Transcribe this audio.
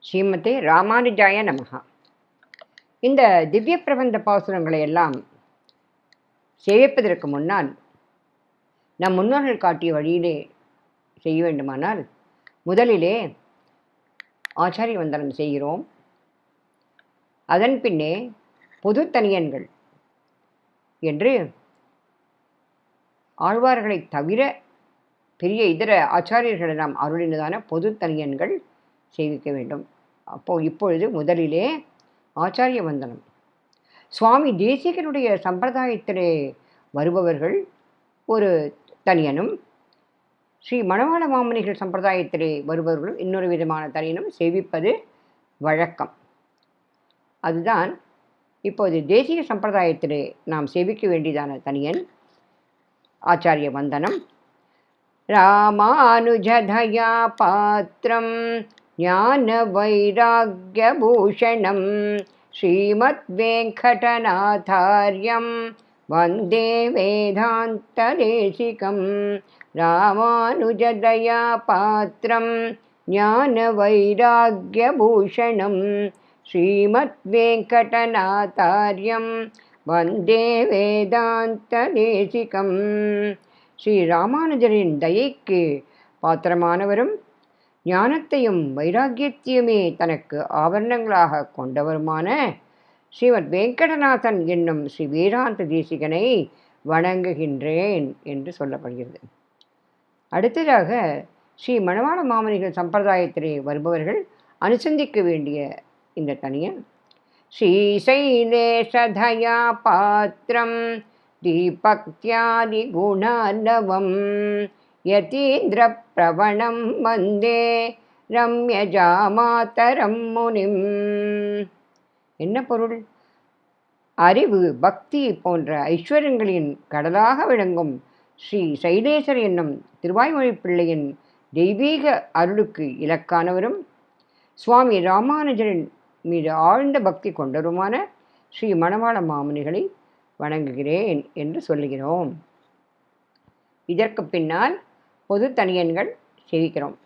ஸ்ரீமதே ராமானுஜாய நமகா. இந்த திவ்ய பிரபந்த பாசுரங்களை எல்லாம் சேவிப்பதற்கு முன்னால் நம் முன்னோர்கள் காட்டிய வழியிலே செய்ய வேண்டுமானால் முதலிலே ஆச்சாரிய வந்தனம் செய்கிறோம். அதன் பின்னே பொது தனியன்கள் என்று ஆழ்வார்களை தவிர பெரிய இதர ஆச்சாரியர்களெல்லாம் அருளினதான பொது தனியன்கள் சேவிக்க வேண்டும். இப்பொழுது முதலிலே ஆச்சாரிய வந்தனம். சுவாமி தேசிகனுடைய சம்பிரதாயத்திலே வருபவர்கள் ஒரு தனியனும், ஸ்ரீ மணவாள மாமுனிகள் சம்பிரதாயத்திலே வருபவர்களும் இன்னொரு விதமான தனியனும் சேவிப்பது வழக்கம். அதுதான் இப்போது தேசிக சம்பிரதாயத்திலே நாம் சேவிக்க வேண்டியதான தனியன் ஆச்சாரிய வந்தனம். ராமானுஜதயா பாத்திரம் ஞான வைராக்யபூஷணம் ஸ்ரீமத் வெங்கடநாதார்யம் வந்தே வேதாந்த தேசிகம். ராமானுஜதயா பாத்திரம் ஞான வைராக்யபூஷணம் ஸ்ரீமத் வெங்கடநாதார்யம் வந்தே வேதாந்த தேசிகம். ஸ்ரீ ராமானுஜரின் தயைக்கு பாத்திரமானவரும் ஞானத்தையும் வைராக்கியத்தையுமே தனக்கு ஆபரணங்களாக கொண்டவருமான ஸ்ரீமத் வெங்கடநாதன் என்னும் ஸ்ரீ வேதாந்த தேசிகனை வணங்குகின்றேன் என்று சொல்லப்படுகிறது. அடுத்ததாக ஸ்ரீ மணவாள மாமுனிகள் சம்பிரதாயத்திலே வருபவர்கள் அனுசந்திக்க வேண்டிய இந்த தனியன் ஸ்ரீசைலேஷதயா பாத்திரம் தீபக்தியாதி குணார்ணவம் யதீந்திர பிரவணம் வந்தே ரம்யஜாமாதரம் முனிம். என்ன பொருள்? அறிவு, பக்தி போன்ற ஐஸ்வர்யங்களின் கடலாக விளங்கும் ஸ்ரீ சைலேசர் என்னும் திருவாய்மொழி பிள்ளையின் தெய்வீக அருளுக்கு இலக்கானவரும் சுவாமி ராமானுஜரின் மீது ஆழ்ந்த பக்தி கொண்டவருமான ஸ்ரீ மணவாள மாமுனிகளை வணங்குகிறேன் என்று சொல்லுகிறோம். இதற்கு பின்னால் பொது தனியன்கள் சேவிக்கிறோம்.